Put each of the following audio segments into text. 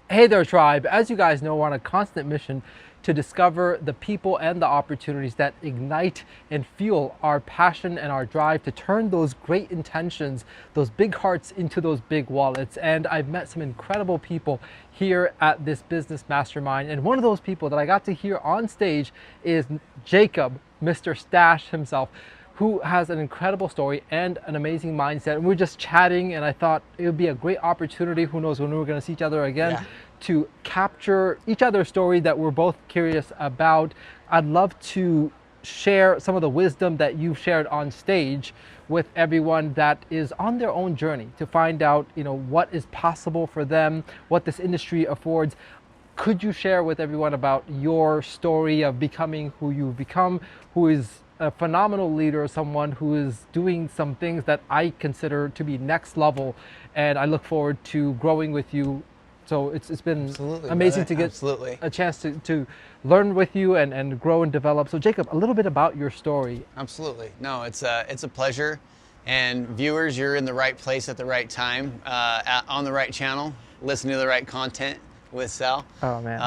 Hey there, tribe. As you guys know, we're on a constant mission to discover the people and the opportunities that ignite and fuel our passion and our drive to turn those great intentions, those big hearts into those big wallets. And I've met some incredible people here at this business mastermind. And one of those people that I got to hear on stage is Jacob, Mr. Stash himself, who has an incredible story and an amazing mindset. And we're just chatting, and I thought it would be a great opportunity, who knows when we're going to see each other again, Yeah. to capture each other's story that we're both curious about. I'd love to share some of the wisdom that you've shared on stage with everyone that is on their own journey to find out, what is possible for them, what this industry affords. Could you share with everyone about your story of becoming who you've become, who is a phenomenal leader, someone who is doing some things that I consider to be next level, and I look forward to growing with you. So it's been Absolutely, amazing brother. to get Absolutely. a chance to learn with you and grow and develop. So Jacob, a little bit about your story. Absolutely. No, it's a pleasure. And viewers, you're in the right place at the right time, on the right channel, listening to the right content with Sal. Oh man.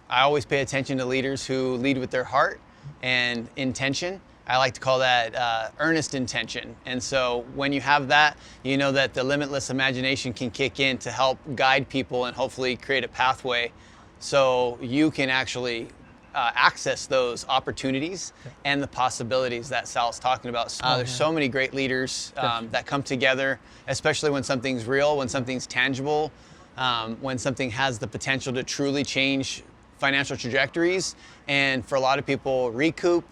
I always pay attention to leaders who lead with their heart and intention. I like to call that earnest intention. And so when you have that, you know that the limitless imagination can kick in to help guide people and hopefully create a pathway so you can actually access those opportunities and the possibilities that Sal's talking about. There's so many great leaders that come together, especially when something's real, when something's tangible, when something has the potential to truly change financial trajectories, and for a lot of people, recoup,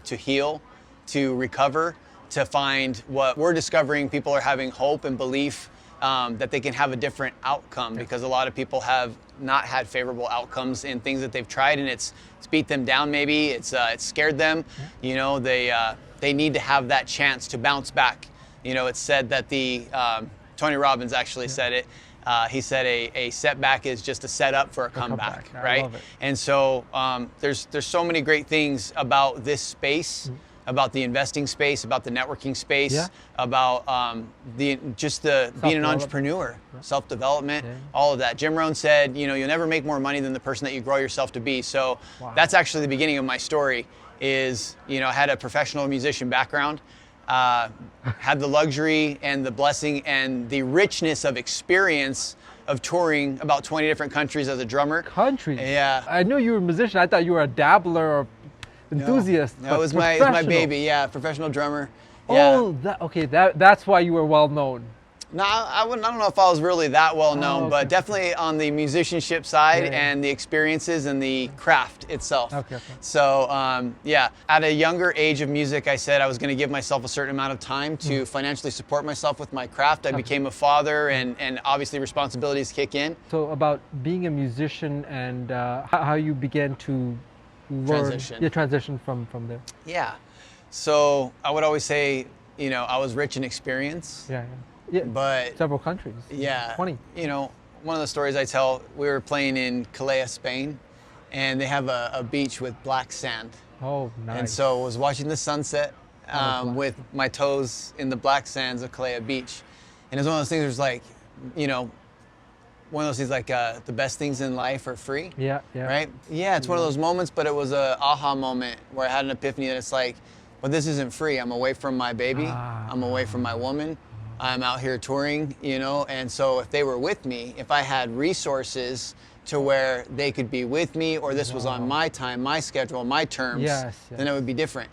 to heal, to recover, to find what we're discovering. People are having hope and belief that they can have a different outcome, because a lot of people have not had favorable outcomes in things that they've tried, and it's beat them down. Maybe it's scared them. They need to have that chance to bounce back. It's said that Tony Robbins actually said it. He said a setback is just a setup for a comeback, right? I love it. And so there's so many great things about this space, about the investing space, about the networking space, about being an entrepreneur, self-development, all of that. Jim Rohn said, you'll never make more money than the person that you grow yourself to be. So that's actually the beginning of my story. I had a professional musician background. Had the luxury and the blessing and the richness of experience of touring about 20 different countries as a drummer. Countries? Yeah. I knew you were a musician. I thought you were a dabbler or enthusiast. No, it was my baby. Yeah, professional drummer. Oh, that's why you were well known. No, I don't know if I was really that well known, but definitely on the musicianship side and the experiences and the craft itself. So, at a younger age of music, I said I was going to give myself a certain amount of time to financially support myself with my craft. I became a father, and obviously responsibilities kick in. So about being a musician and how you began to learn. Transition from there. Yeah. So I would always say, I was rich in experience. Yeah, but several countries. Yeah. 20. One of the stories I tell, we were playing in Calais, Spain, and they have a beach with black sand. Oh, nice. And so I was watching the sunset with my toes in the black sands of Calais Beach. And it was one of those things where it's like, one of those things like the best things in life are free. Yeah. Right? Yeah, it's one of those moments, but it was a aha moment where I had an epiphany that it's like, well, this isn't free. I'm away from my baby. I'm away from my woman. I'm out here touring, and so if they were with me, if I had resources to where they could be with me, or this was on my time, my schedule, my terms, then it would be different.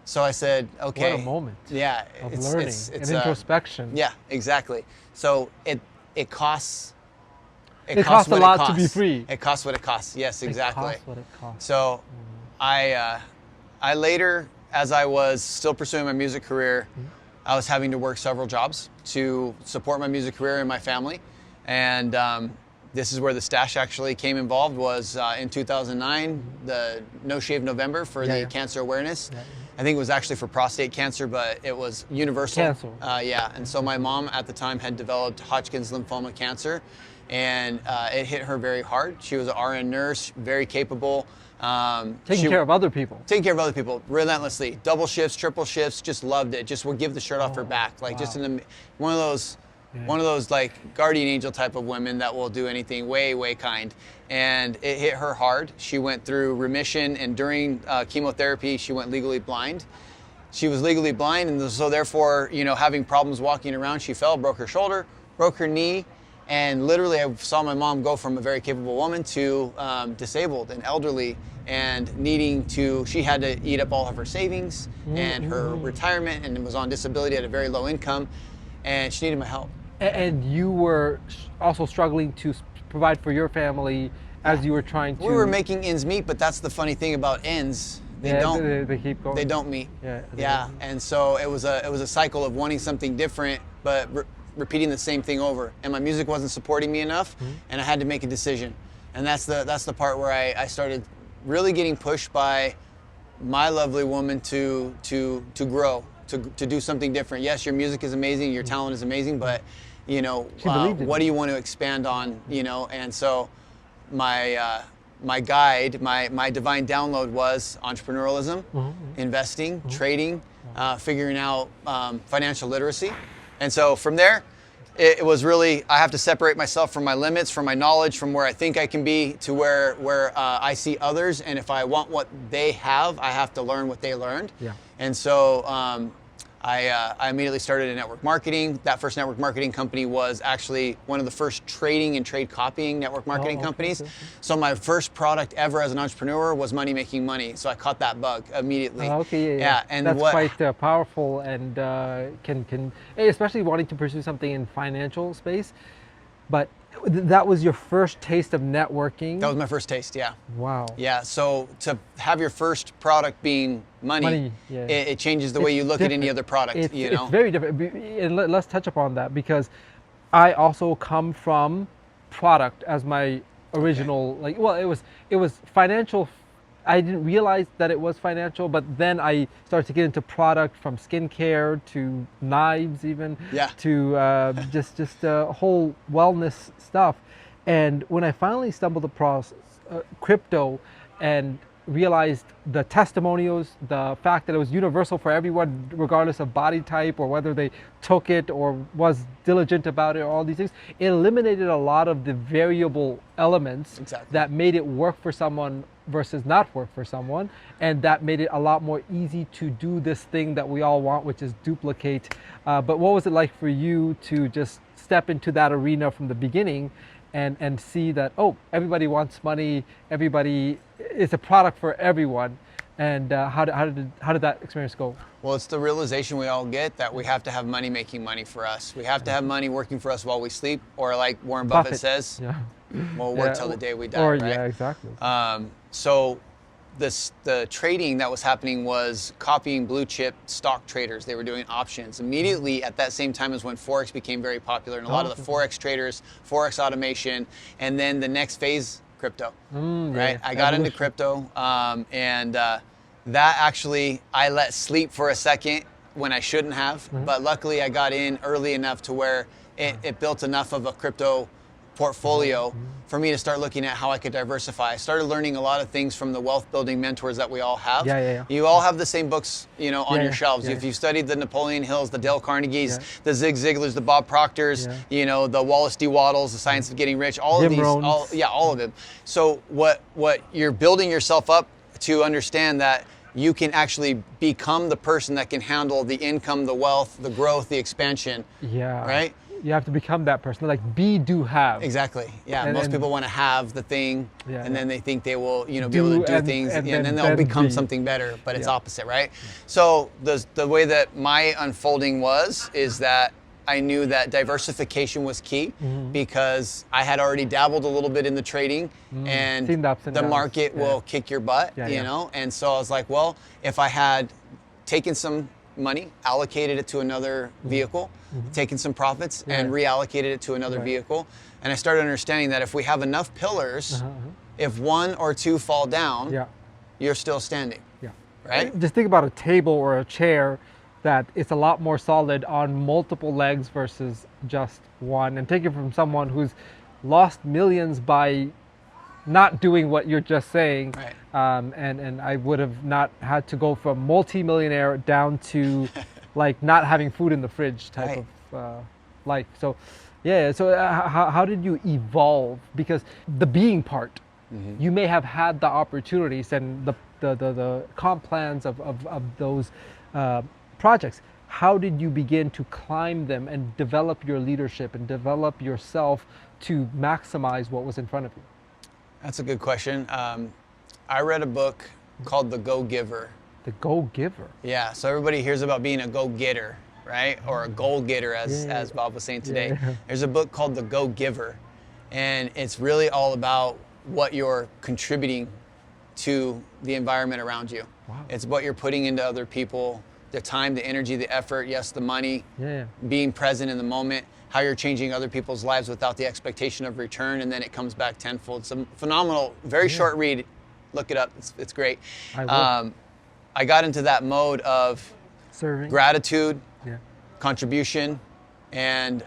So I said, okay. What a moment. Yeah. Of learning and introspection. Yeah, exactly. So it costs. It costs a lot to be free. It costs what it costs. Yes, exactly. It costs what it costs. So I later, as I was still pursuing my music career, I was having to work several jobs to support my music career and my family. And this is where the stash actually came involved, was in 2009, the No Shave November for the cancer awareness. I think it was actually for prostate cancer, but it was universal. Cancer. And so my mom at the time had developed Hodgkin's lymphoma cancer, and it hit her very hard. She was an RN nurse, very capable. Taking care of other people. Taking care of other people relentlessly. Double shifts, triple shifts, just loved it. Just would give the shirt off her back. Like just one of those One of those like guardian angel type of women that will do anything, way kind. And it hit her hard. She went through remission, and during chemotherapy, she went legally blind. She was legally blind, and so therefore, having problems walking around, she fell, broke her shoulder, broke her knee, and literally I saw my mom go from a very capable woman to disabled and elderly, and she had to eat up all of her savings and her retirement, and was on disability at a very low income, and she needed my help. And you were also struggling to provide for your family as you were trying to... We were making ends meet, but that's the funny thing about ends. They keep going. They don't meet. Yeah. And so it was a cycle of wanting something different, but repeating the same thing over. And my music wasn't supporting me enough, and I had to make a decision. And that's the part where I started really getting pushed by my lovely woman to grow, to do something different. Yes, your music is amazing, your talent is amazing, but what do you want to expand on? And so my guide, my divine download was entrepreneurialism, investing, trading, figuring out financial literacy. And so from there, it was really, I have to separate myself from my limits, from my knowledge, from where I think I can be to where I see others. And if I want what they have, I have to learn what they learned. Yeah. And so I immediately started in network marketing. That first network marketing company was actually one of the first trading and trade copying network marketing companies. Okay. So my first product ever as an entrepreneur was money making money. So I caught that bug immediately. Yeah. And that's quite powerful, and can especially wanting to pursue something in financial space. But that was your first taste of networking? That was my first taste, yeah. Wow. Yeah, so to have your first product being money it changes the way you look at any other product, It's very different. And let's touch upon that, because I also come from product as my original, it was financial. I didn't realize that it was financial, but then I started to get into product, from skincare to knives, even to just whole wellness stuff. And when I finally stumbled across crypto and realized the testimonials, the fact that it was universal for everyone, regardless of body type or whether they took it or was diligent about it, or all these things, it eliminated a lot of the variable elements that made it work for someone versus not work for someone, and that made it a lot more easy to do this thing that we all want, which is duplicate. But what was it like for you to just step into that arena from the beginning and see that, everybody wants money, everybody, it's a product for everyone? And how did that experience go? Well, it's the realization we all get that we have to have money making money for us. We have to have money working for us while we sleep, or like Warren Buffett says, we'll work till the day we die, right? Yeah, exactly. So the trading that was happening was copying blue chip stock traders. They were doing options. Immediately at that same time is when Forex became very popular, and a lot of the Forex traders, Forex automation, and then the next phase, crypto, right? I got into crypto, and that actually I let sleep for a second when I shouldn't have, but luckily I got in early enough to where it built enough of a crypto portfolio for me to start looking at how I could diversify. I started learning a lot of things from the wealth building mentors that we all have. You all have the same books, on your shelves. If you've studied the Napoleon Hills, the Dale Carnegies, the Zig Ziglars, the Bob Proctors, the Wallace D. Waddles, the Science of Getting Rich, all of these, all of them. So what you're building yourself up to understand that you can actually become the person that can handle the income, the wealth, the growth, the expansion. Right? You have to become that person, like be, do, have. Exactly. Yeah. Most people want to have the thing, and then they think they will, be able to do things, and then they'll become something better. But it's opposite, right? So the way that my unfolding is that I knew that diversification was key, because I had already dabbled a little bit in the trading, and the market will kick your butt, And so I was like, well, if I had taken some money, allocated it to another vehicle, taken some profits and reallocated it to another vehicle. And I started understanding that if we have enough pillars, if one or two fall down, you're still standing. Right? Just think about a table or a chair, that it's a lot more solid on multiple legs versus just one. And take it from someone who's lost millions by not doing what you're just saying, and I would have not had to go from multi-millionaire down to like not having food in the fridge type of life. So, yeah. So how did you evolve? Because the being part, you may have had the opportunities and the comp plans of those projects. How did you begin to climb them and develop your leadership and develop yourself to maximize what was in front of you? That's a good question. I read a book called The Go-Giver. The go-giver. Yeah, so everybody hears about being a go-getter, right? Or a goal-getter, as Bob was saying today. Yeah. There's a book called The Go-Giver, and it's really all about what you're contributing to the environment around you. Wow. It's what you're putting into other people, the time, the energy, the effort, yes, the money, Yeah. being present in the moment, how you're changing other people's lives without the expectation of return, and then it comes back tenfold. It's a phenomenal, very short read. Look it up, it's great. I will. I got into that mode of Serving. gratitude, Yeah. contribution, and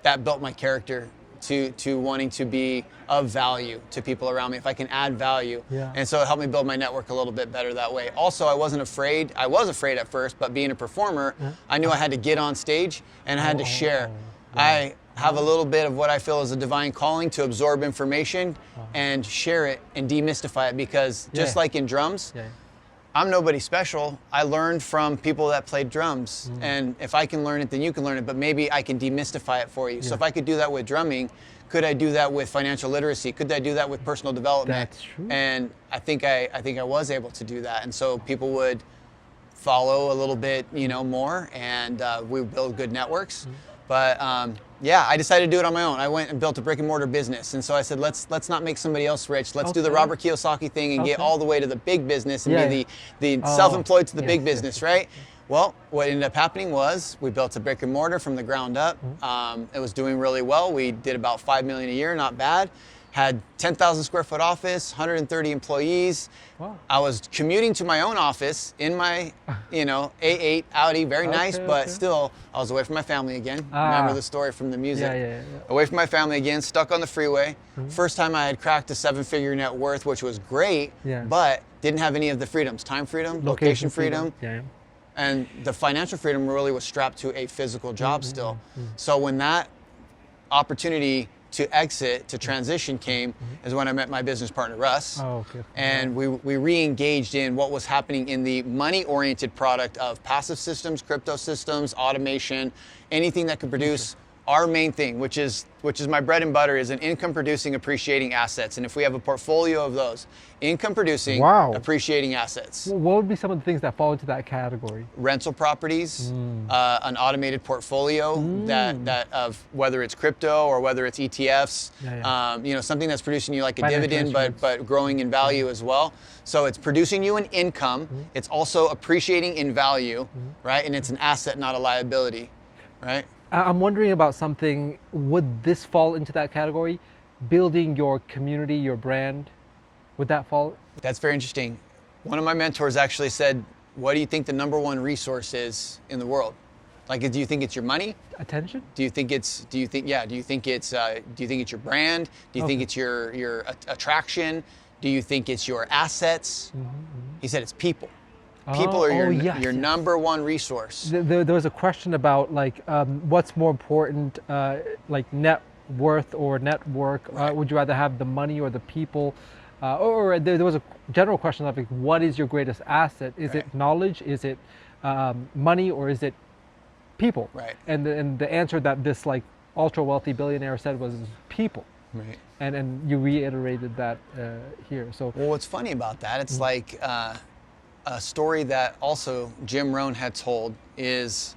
that built my character to wanting to be of value to people around me, if I can add value. Yeah. And so it helped me build my network a little bit better that way. Also, I wasn't afraid. I was afraid at first, but being a performer, I knew I had to get on stage and I had to share. I have a little bit of what I feel is a divine calling to absorb information and share it and demystify it, because just like in drums, I'm nobody special. I learned from people that played drums. And if I can learn it, then you can learn it, but maybe I can demystify it for you. So if I could do that with drumming, could I do that with financial literacy? Could I do that with personal development? That's true. And I think I was able to do that. And so people would follow a little bit, more, and we would build good networks. But yeah, I decided to do it on my own. I went and built a brick and mortar business. And so I said, let's not make somebody else rich. Let's do the Robert Kiyosaki thing and get all the way to the big business and be the self-employed to the big business, right? Well, what ended up happening was we built a brick and mortar from the ground up. It was doing really well. We did about $5 million a year, not bad. Had 10,000 square foot office, 130 employees. Wow. I was commuting to my own office in my, A8 Audi, very nice, but still, I was away from my family again. Remember the story from the music? Yeah. Away from my family again, stuck on the freeway. First time I had cracked a 7-figure net worth, which was great, but didn't have any of the freedoms: time freedom, location freedom. Yeah. And the financial freedom really was strapped to a physical job still. So when that opportunity to exit, to transition came, is when I met my business partner, Russ. Oh, okay. And we re-engaged in what was happening in the money-oriented product of passive systems, crypto systems, automation, anything that could produce our main thing, which is my bread and butter, is an income-producing, appreciating assets. And if we have a portfolio of those, income-producing, appreciating assets. What would be some of the things that fall into that category? Rental properties, an automated portfolio that of whether it's crypto or whether it's ETFs, something that's producing you like a dividend, but growing in value as well. So it's producing you an income. It's also appreciating in value, right? And it's an asset, not a liability, right? I'm wondering about something. Would this fall into that category? Building your community, your brand, would that fall? That's very interesting. One of my mentors actually said, what do you think the number one resource is in the world? Like, do you think it's your money? Attention? Do you think it's your brand? Do you think it's your attraction? Do you think it's your assets? He said it's people. People are your number one resource. There was a question about what's more important, like net worth or network. Would you rather have the money or the people? Or there was a general question of what is your greatest asset? Is it knowledge? Is it money? Or is it people? Right. And the answer that this ultra wealthy billionaire said was people. Right. And you reiterated that here. So well, what's funny about that? It's like. A story that also Jim Rohn had told is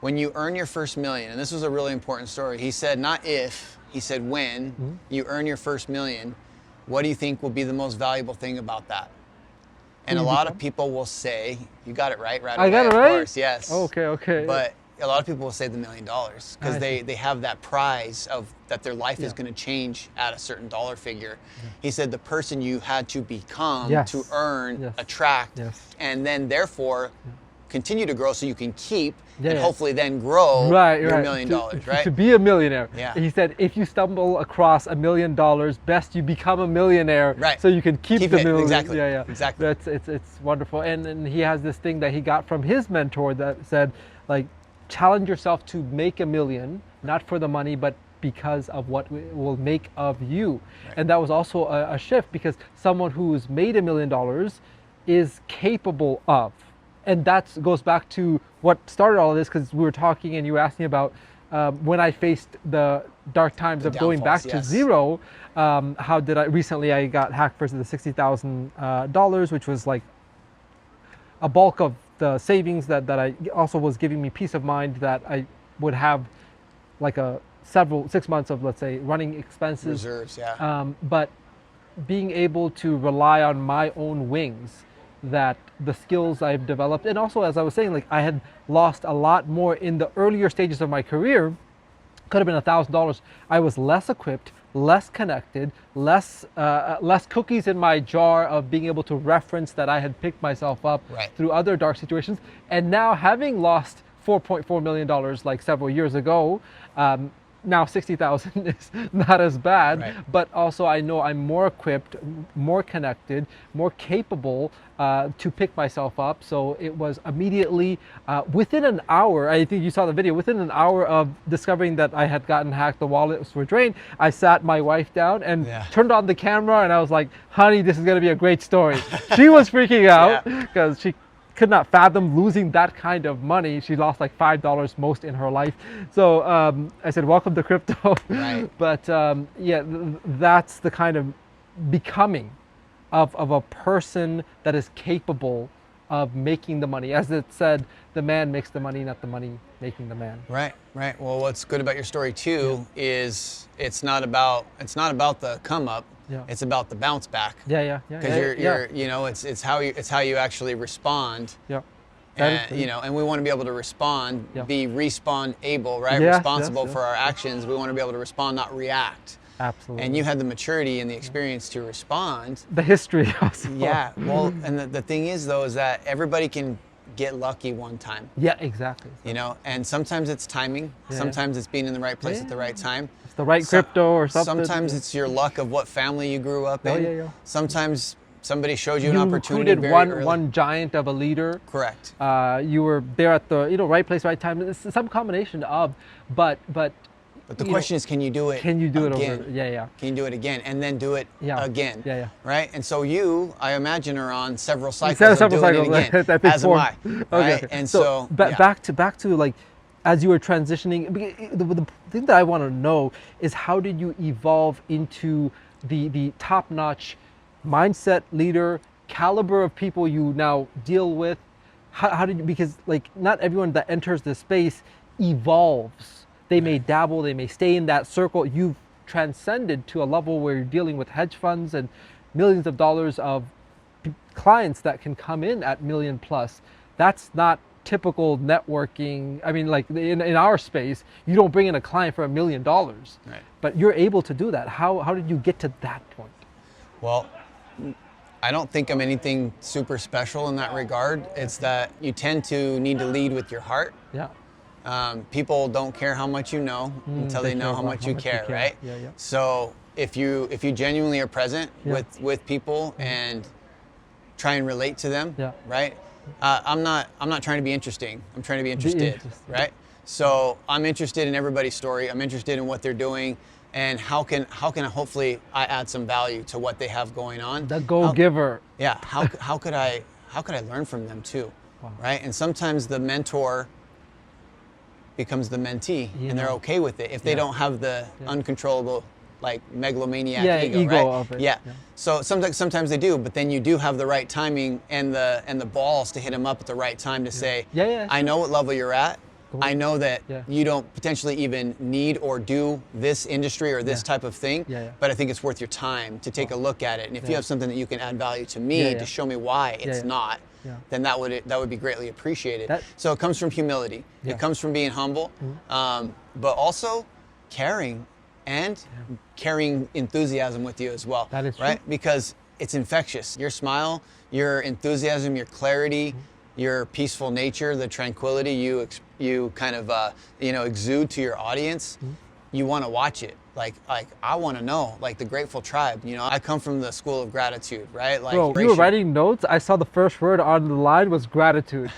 when you earn your first million, and this was a really important story. He said, not if, he said when you earn your first million, what do you think will be the most valuable thing about that? And a lot of people will say, you got it right away. I got it right? Of course, yes. Okay. But a lot of people will say the $1 million because they have that prize of that their life is going to change at a certain dollar figure. He said the person you had to become to earn, attract, and then therefore continue to grow so you can keep and hopefully then grow your $1 million, right? To be a millionaire. Yeah. He said if you stumble across $1 million, best you become a millionaire so you can keep the million. Exactly. Exactly. It's wonderful. And he has this thing that he got from his mentor that said challenge yourself to make $1 million, not for the money, but because of what it will make of you. Right. And that was also a shift, because someone who's made $1 million is capable of. And that goes back to what started all of this, because we were talking and you were asking about when I faced the dark times of going back to zero. How did recently I got hacked for the $60,000, which was like a bulk of the savings that I also was giving me peace of mind that I would have like 6 months of, let's say, running expenses. Reserves, yeah. But being able to rely on my own wings, that the skills I've developed, and also, as I was saying, like I had lost a lot more in the earlier stages of my career. Could have been $1,000. I was less equipped, less connected, less cookies in my jar of being able to reference that I had picked myself up through other dark situations. And now, having lost $4.4 million like several years ago, now 60,000 is not as bad, but also I know I'm more equipped, more connected, more capable to pick myself up. So it was immediately within an hour, I think you saw the video, within an hour of discovering that I had gotten hacked, the wallets were drained, I sat my wife down and turned on the camera, and I was like, honey, this is going to be a great story. She was freaking out because she could not fathom losing that kind of money. She lost like $5 most in her life. So I said, welcome to crypto. But yeah, that's the kind of becoming of a person that is capable of making the money. As it said, the man makes the money, not the money making the man. Right. Well, what's good about your story too is it's not about the come up. It's about the bounce back. Because you're you know, it's how you actually respond. And you know, and we want to be able to respond, be respawn able, right? Responsible for our actions. We want to be able to respond, not react. Absolutely. And you had the maturity and the experience to respond. The history also. Yeah. Well, and the thing is though, is that everybody can get lucky one time. Yeah, exactly. You know, and sometimes it's timing. Sometimes it's being in the right place at the right time. It's the right crypto or something. Sometimes it's your luck of what family you grew up in. Sometimes somebody showed you an you opportunity recruited one giant of a leader. Correct. You were there at the right place, right time. It's some combination of, but the question is, can you do it? Can you do again? it over? Can you do it again, and then do it again? Yeah. Right. And so you, I imagine, are on several cycles of doing it again. As am I. Right. And so back to like, as you were transitioning, the thing that I want to know is, how did you evolve into the top-notch mindset leader, caliber of people you now deal with? How did you, because like not everyone that enters this space evolves. They may dabble, they may stay in that circle. You've transcended to a level where you're dealing with hedge funds and millions of dollars of clients that can come in at $1 million plus. That's not typical networking. I mean, like in our space, you don't bring in a client for $1 million, but you're able to do that. How did you get to that point? Well, I don't think I'm anything super special in that regard. It's that you tend to need to lead with your heart. People don't care how much you know until they know how much you care, right? So if you genuinely are present with people and try and relate to them, right? I'm not trying to be interesting. I'm trying to be interested, right? So I'm interested in everybody's story. I'm interested in what they're doing, and how can hopefully I add some value to what they have going on. The go-giver. How could I learn from them too, right? And sometimes the mentor becomes the mentee, and they're okay with it if they don't have the uncontrollable, like, megalomaniac ego, right? Of it. So sometimes they do, but then you do have the right timing and the balls to hit them up at the right time to say, I know what level you're at. I know that you don't potentially even need or do this industry or this type of thing, but I think it's worth your time to take a look at it. And if you have something that you can add value to me to show me why it's not, then that would be greatly appreciated. So it comes from humility. It comes from being humble, but also caring, and carrying enthusiasm with you as well. That is right, true. because it's infectious. Your smile, your enthusiasm, your clarity, your peaceful nature, the tranquility you kind of exude to your audience. You want to watch it. Like I want to know, like the Grateful Tribe. You know, I come from the school of gratitude, right? Like, bro, you were writing notes. I saw the first word on the line was gratitude.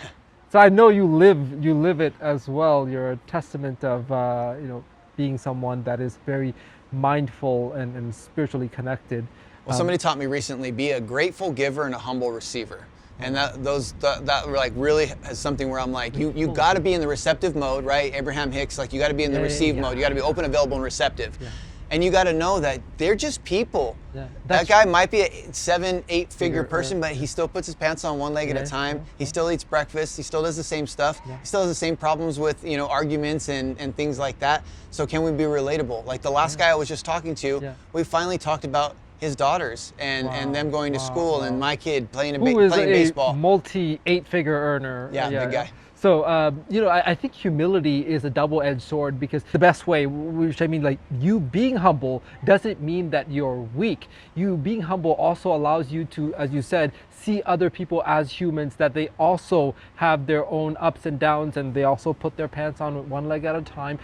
So I know you live it as well. You're a testament of being someone that is very mindful and spiritually connected. Well, somebody taught me recently, be a grateful giver and a humble receiver. And that like really is something where I'm like, you got to be in the receptive mode, right? Abraham Hicks, like you got to be in the receive mode. You got to be open, available, and receptive. Yeah. And you got to know that they're just people. Yeah, that guy might be a 7-8 figure person, but he still puts his pants on one leg at a time. He still eats breakfast. He still does the same stuff. He still has the same problems with arguments and things like that. So can we be relatable? Like the last guy I was just talking to, we finally taled about his daughters and them going to school and my kid playing baseball. Multi 8-figure earner. Yeah, big guy. So, I think humility is a double-edged sword, because the best way, which I mean, like, you being humble doesn't mean that you're weak. You being humble also allows you to, as you said, see other people as humans, that they also have their own ups and downs, and they also put their pants on with one leg at a time.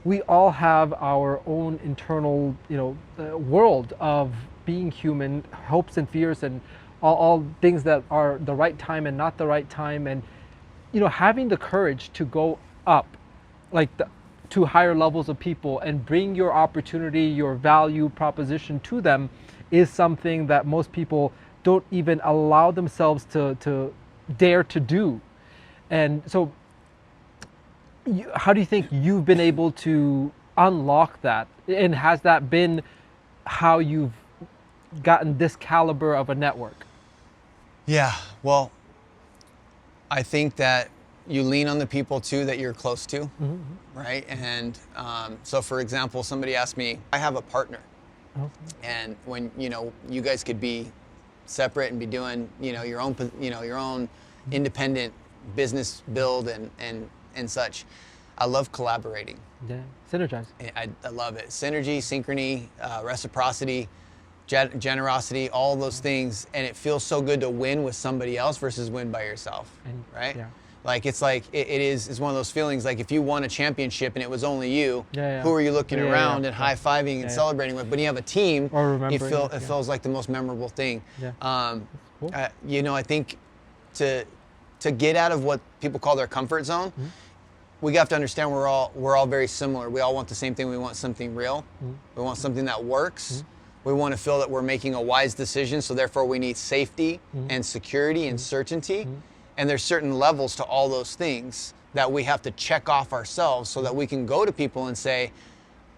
We all have our own internal, world of being human, hopes and fears, and all things that are the right time and not the right time. And having the courage to go up, to higher levels of people and bring your opportunity, your value proposition to them, is something that most people don't even allow themselves to dare to do. And so, how do you think you've been able to unlock that? And has that been how you've gotten this caliber of a network? Yeah, well, I think that you lean on the people too that you're close to, right? And so, for example, somebody asked me, I have a partner, and when you guys could be separate and be doing your own independent business build and such. I love collaborating. Yeah, synergize. I love it. Synergy, synchrony, reciprocity, generosity, all those things, and it feels so good to win with somebody else versus win by yourself, right? Yeah. Like it's one of those feelings, like if you won a championship and it was only you, who are you looking around and high-fiving and celebrating with? But you have a team, it feels like the most memorable thing. Yeah. Cool. I think to get out of what people call their comfort zone, we have to understand we're all very similar. We all want the same thing. We want something real. We want something that works. We want to feel that we're making a wise decision, so therefore we need safety and security and certainty. And there's certain levels to all those things that we have to check off ourselves so that we can go to people and say,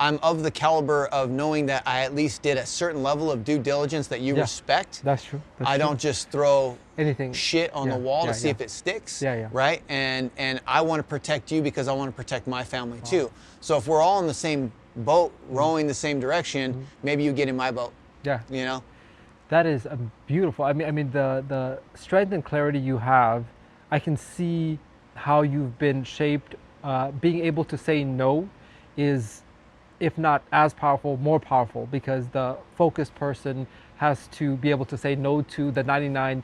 I'm of the caliber of knowing that I at least did a certain level of due diligence that you respect. That's true. I don't just throw anything shit on the wall to see if it sticks. Right? And I want to protect you because I want to protect my family too. So if we're all in the same boat, rowing the same direction, maybe you get in my boat. Yeah. That is beautiful. I mean, the strength and clarity you have, I can see how you've been shaped. Being able to say no is, if not as powerful, more powerful, because the focused person has to be able to say no to the 99%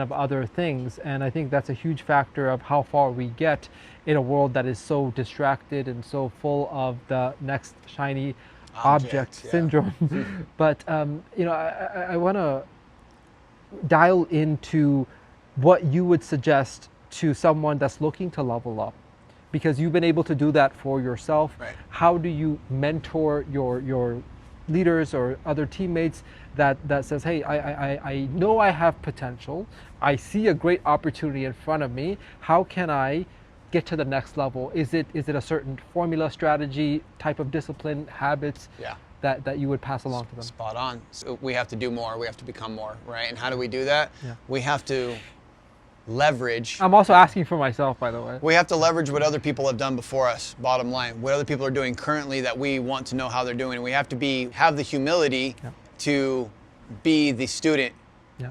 of other things. And I think that's a huge factor of how far we get in a world that is so distracted and so full of the next shiny object syndrome. But I want to dial into what you would suggest to someone that's looking to level up, because you've been able to do that for yourself. Right. How do you mentor your leaders or other teammates that says, hey, I know I have potential, I see a great opportunity in front of me, how can I get to the next level? Is it a certain formula, strategy, type of discipline, habits that you would pass along to them? Spot on. So we have to do more. We have to become more, right? And how do we do that? We have to leverage. I'm also asking for myself, by the way. We have to leverage what other people have done before us, bottom line. What other people are doing currently that we want to know how they're doing. And we have to have the humility to be the student.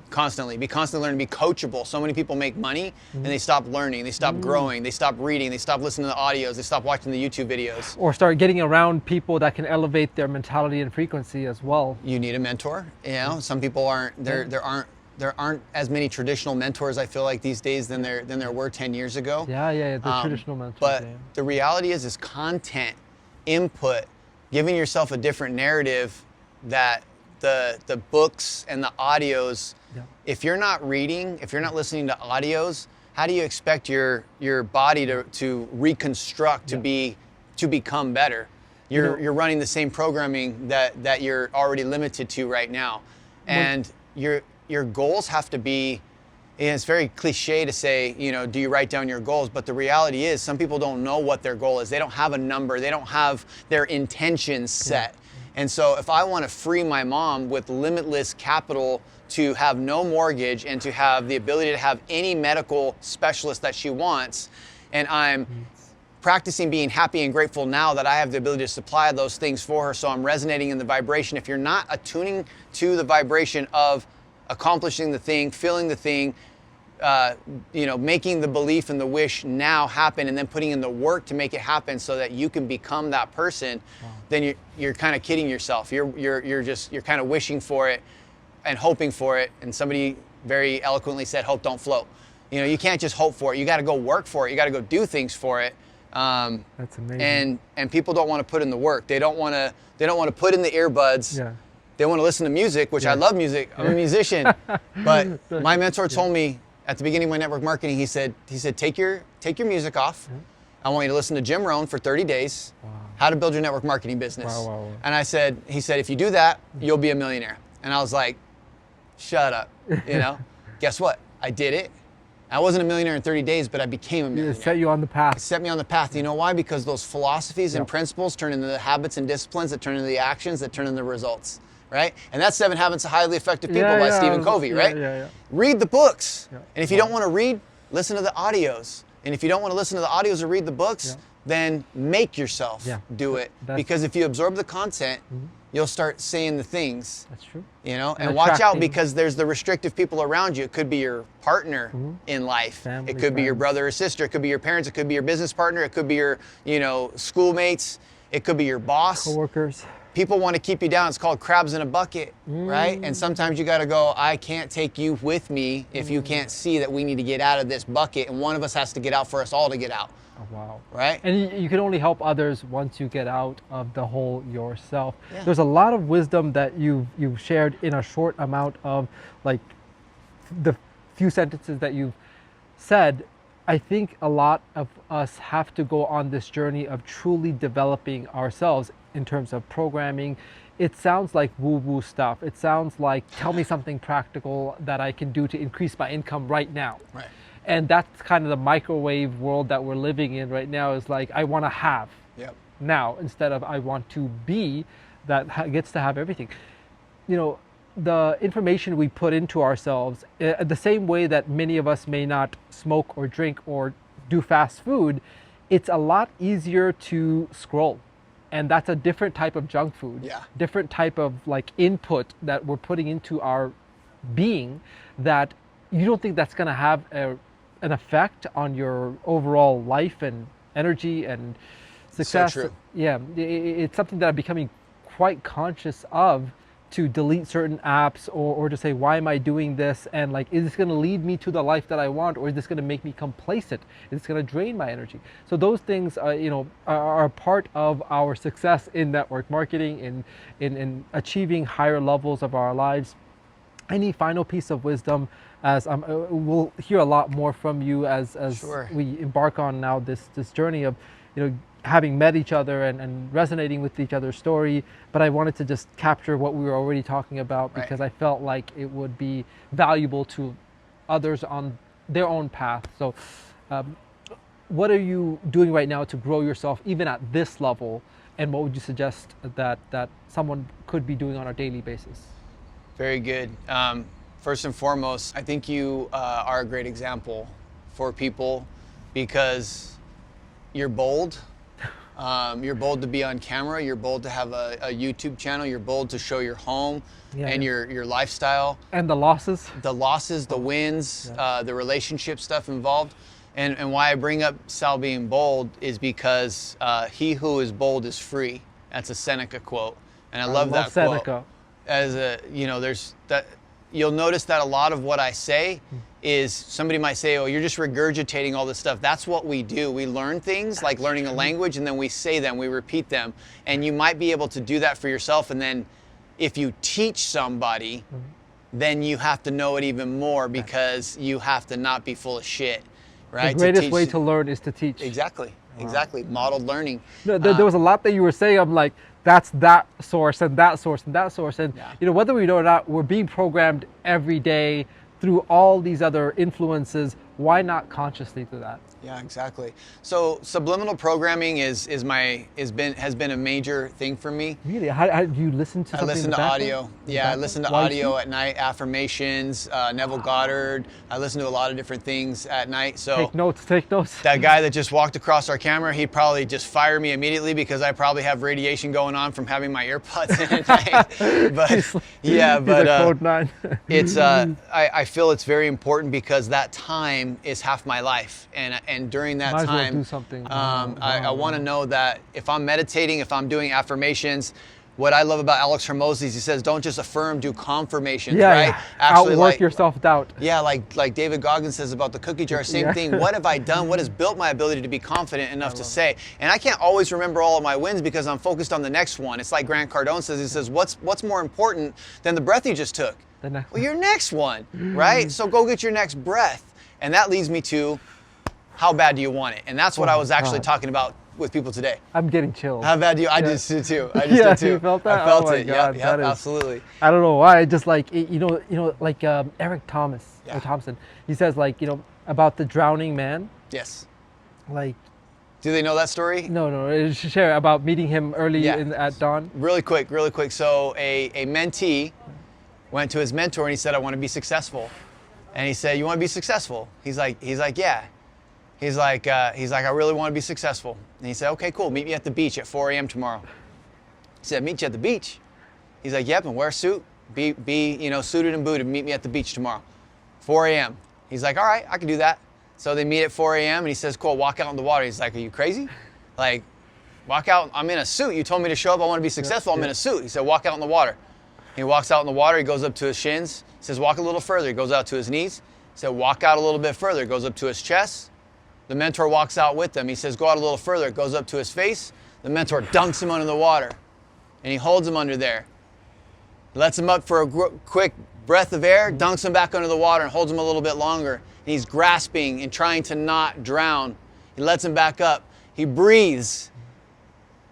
Constantly learning, be coachable. So many people make money and they stop learning, they stop growing, they stop reading, they stop listening to the audios, they stop watching the YouTube videos. Or start getting around people that can elevate their mentality and frequency as well. You need a mentor. Some people there aren't as many traditional mentors, I feel like, these days than there were 10 years ago. The traditional mentors. But the reality is content, input, giving yourself a different narrative that the books and the audios, if you're not reading, if you're not listening to audios, how do you expect your body to reconstruct, to become better? You're running the same programming that you're already limited to right now. And your goals have to be, and it's very cliche to say, do you write down your goals? But the reality is some people don't know what their goal is. They don't have a number. They don't have their intentions set. And so if I want to free my mom with limitless capital to have no mortgage and to have the ability to have any medical specialist that she wants, and I'm practicing being happy and grateful now that I have the ability to supply those things for her, so I'm resonating in the vibration. If you're not attuning to the vibration of accomplishing the thing, feeling the thing, making the belief and the wish now happen, and then putting in the work to make it happen so that you can become that person, then you're kind of kidding yourself. You're kind of wishing for it and hoping for it. And somebody very eloquently said, "Hope don't float." You can't just hope for it. You got to go work for it. You got to go do things for it. That's amazing. And people don't want to put in the work. They don't want to put in the earbuds. Yeah. They want to listen to music, which I love music. I'm a musician. But my mentor told me at the beginning of my network marketing, he said, take your music off. I want you to listen to Jim Rohn for 30 days, how to build your network marketing business. Wow. And he said, if you do that, you'll be a millionaire. And I was like, shut up, Guess what? I did it. I wasn't a millionaire in 30 days, but I became a millionaire. It set you on the path. It set me on the path. You know why? Because those philosophies and principles turn into the habits and disciplines that turn into the actions that turn into the results, right? And that's 7 Habits of Highly Effective People by Stephen Covey, right? Yeah. Read the books. Yeah. And if you don't want to read, listen to the audios. And if you don't want to listen to the audios or read the books, then make yourself do it. Because if you absorb the content, you'll start saying the things. That's true. And watch out, because there's the restrictive people around you. It could be your partner in life. Family, it could be your brother or sister. It could be your parents. It could be your business partner. It could be your, schoolmates. It could be your boss. Coworkers. People want to keep you down. It's called crabs in a bucket, right? And sometimes you got to go, I can't take you with me if you can't see that we need to get out of this bucket, and one of us has to get out for us all to get out. Oh, wow. Right? And you can only help others once you get out of the hole yourself. Yeah. There's a lot of wisdom that you've shared in a short amount of, like, the few sentences that you've said. I think a lot of us have to go on this journey of truly developing ourselves in terms of programming. It sounds like woo-woo stuff. It sounds like, tell me something practical that I can do to increase my income right now. Right. And that's kind of the microwave world that we're living in right now, is like, I want to have now instead of I want to be that gets to have everything. The information we put into ourselves, the same way that many of us may not smoke or drink or do fast food, it's a lot easier to scroll. And that's a different type of junk food, different type of input that we're putting into our being, that you don't think that's going to have an effect on your overall life and energy and success. So true. Yeah, it's something that I'm becoming quite conscious of, to delete certain apps or to say, why am I doing this? And is this going to lead me to the life that I want, or is this going to make me complacent? Is this going to drain my energy? So those things, are part of our success in network marketing, in achieving higher levels of our lives. Any final piece of wisdom, as we'll hear a lot more from you as we embark on now this journey of, having met each other and resonating with each other's story, but I wanted to just capture what we were already talking about, because I felt like it would be valuable to others on their own path. So what are you doing right now to grow yourself even at this level, and what would you suggest that someone could be doing on a daily basis? Very good. First and foremost, I think you are a great example for people, because you're bold. You're bold to be on camera. You're bold to have a YouTube channel. You're bold to show your home and your lifestyle. And the losses. The wins, the relationship stuff involved. And why I bring up Sal being bold is because he who is bold is free. That's a Seneca quote. And I love that Seneca quote. There's that. You'll notice that a lot of what I say is, somebody might say, oh, you're just regurgitating all this stuff. That's what we do. We learn things like learning a language, and then we say them, we repeat them. And you might be able to do that for yourself. And then if you teach somebody, then you have to know it even more, because you have to not be full of shit. right? The greatest way teach. to learn is to teach. Exactly. Exactly. Modeled learning. No, there was a lot that you were saying. I'm like, that's that source and that source and that source. And, Yeah. you know, whether we know it or not, we're being programmed every day through all these other influences. Why not consciously do that? Yeah, exactly. So subliminal programming has been a major thing for me. Really? How do you listen to something? I listen to audio. Yeah, I listen to Why audio sleep? at night, affirmations, Neville Goddard. I listen to a lot of different things at night. So Take notes, take notes. that guy that just walked across our camera, he'd probably just fire me immediately because I probably have radiation going on from having my earbuds in at night. But yeah, He's but like code 9. it's I feel it's very important because that time is half my life, and during that Might as well time, do something. I want to know that if I'm meditating, if I'm doing affirmations. What I love about Alex Hormozi is he says, don't just affirm, do confirmations, right? Yeah. Actually, Outwork your self-doubt. yeah, like David Goggins says about the cookie jar, same thing. What have I done? What has built my ability to be confident enough to say? And I can't always remember all of my wins because I'm focused on the next one. It's like Grant Cardone says, he says, what's more important than the breath you just took? The next Well, your next one, right? So go get your next breath. And that leads me to, how bad do you want it? And that's what I was actually talking about with people today. I'm getting chills. How bad do you? I just did too. I just did too. You felt that? I felt Oh my it. God, Yep, that is- absolutely. I don't know why. I just like you know, like Eric Thomas Yeah. or Thompson. He says like, you know, about the drowning man. Yes. Like, Do they know that story? no, share about meeting him early Yeah. at dawn. Really quick. So a mentee went to his mentor and he said, I want to be successful. And he said, you want to be successful? He's like, yeah. He's like, I really want to be successful. And he said, okay, cool. Meet me at the beach at 4 a.m. tomorrow. He said, meet you at the beach. He's like, yep, and wear a suit. Be suited and booted. Meet me at the beach tomorrow, 4 a.m. He's like, all right, I can do that. So they meet at 4 a.m. and he says, cool, walk out in the water. He's like, are you crazy? Like, walk out. I'm in a suit. You told me to show up. I want to be successful. I'm in a suit. He said, walk out in the water. He walks out in the water. He goes up to his shins. He says, walk a little further. He goes out to his knees. He said, walk out a little bit further. He goes up to his chest. The mentor walks out with them. He says, go out a little further. It goes up to his face. The mentor dunks him under the water. And he holds him under there. Lets him up for a quick breath of air, dunks him back under the water and holds him a little bit longer. And he's grasping and trying to not drown. He lets him back up. He breathes.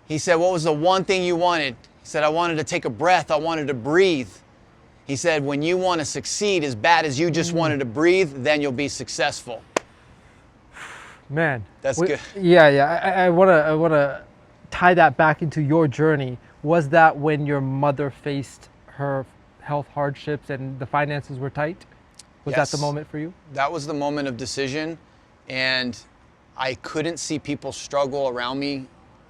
He said, what was the one thing you wanted? He said, I wanted to take a breath. I wanted to breathe. He said, when you want to succeed as bad as you just wanted to breathe, then you'll be successful. Man, That's good. Yeah. I wanna tie that back into your journey. Was that when your mother faced her health hardships and the finances were tight? Was that the Yes. moment for you? That was the moment of decision, and I couldn't see people struggle around me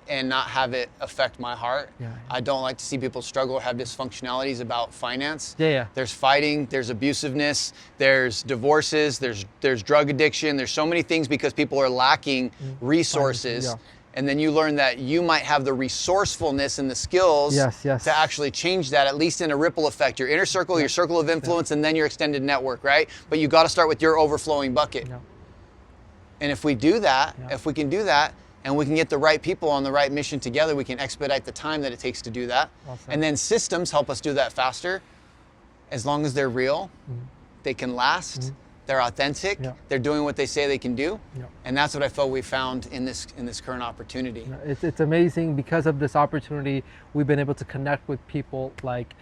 and not have it affect my heart. Yeah. I don't like to see people struggle or have dysfunctionalities about finance. Yeah. There's fighting, there's abusiveness, there's divorces, there's drug addiction, there's so many things because people are lacking resources. Yeah. And then you learn that you might have the resourcefulness and the skills Yes. to actually change that, at least in a ripple effect. Your inner circle, your circle of influence, and then your extended network, right? But you got to start with your overflowing bucket. Yeah. And if we do that, if we can do that, and we can get the right people on the right mission together, we can expedite the time that it takes to do that. Well said. And then systems help us do that faster. As long as they're real, they can last, they're authentic, Yeah. they're doing what they say they can do. Yeah. And that's what I felt we found in this current opportunity. It's amazing. Because of this opportunity, we've been able to connect with people like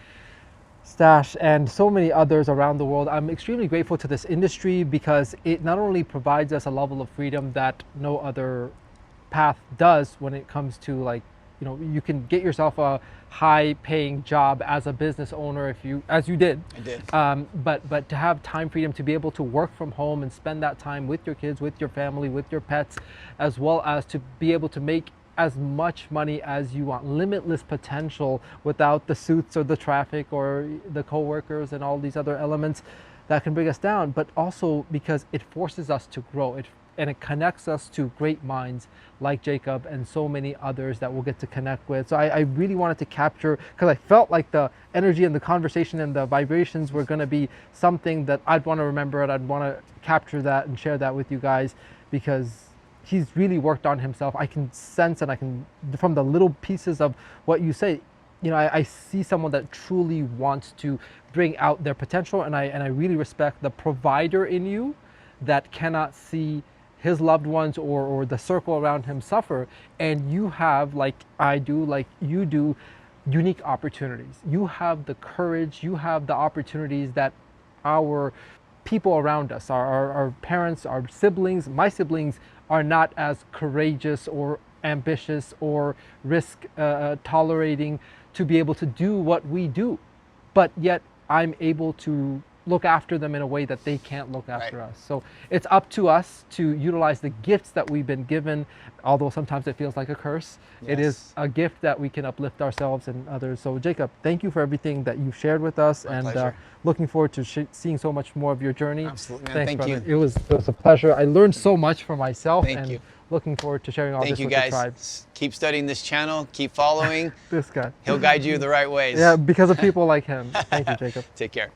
Stash and so many others around the world. I'm extremely grateful to this industry because it not only provides us a level of freedom that no other path does when it comes to, like, you know, you can get yourself a high paying job as a business owner if you, as you did. I did. But to have time freedom to be able to work from home and spend that time with your kids, with your family, with your pets, as well as to be able to make as much money as you want, limitless potential without the suits or the traffic or the coworkers and all these other elements that can bring us down, but also because it forces us to grow. And it connects us to great minds like Jacob and so many others that we'll get to connect with. So I really wanted to capture, because I felt like the energy and the conversation and the vibrations were going to be something that I'd want to remember, and I'd want to capture that and share that with you guys, because he's really worked on himself. I can sense, and I can, from the little pieces of what you say, you know, I see someone that truly wants to bring out their potential, and I really respect the provider in you that cannot see his loved ones or the circle around him suffer, and you have, like I do, like you do, unique opportunities. You have the courage, you have the opportunities that our people around us, our parents, our siblings, my siblings, are not as courageous or ambitious or risk tolerating to be able to do what we do. But yet I'm able to look after them in a way that they can't look after us. So it's up to us to utilize the gifts that we've been given, although sometimes it feels like a curse. It is a gift that we can uplift ourselves and others. So Jacob, thank you for everything that you've shared with us. My and pleasure. looking forward to seeing so much more of your journey. Absolutely, man. Thanks, Thank brother. you. It was a pleasure. I learned so much for myself. Thank and you. looking forward to sharing all Thank this you, with the guys. tribe. Keep studying this channel. Keep following. This guy. He'll guide you the right ways. Yeah, because of people like him. Thank you, Jacob. Take care.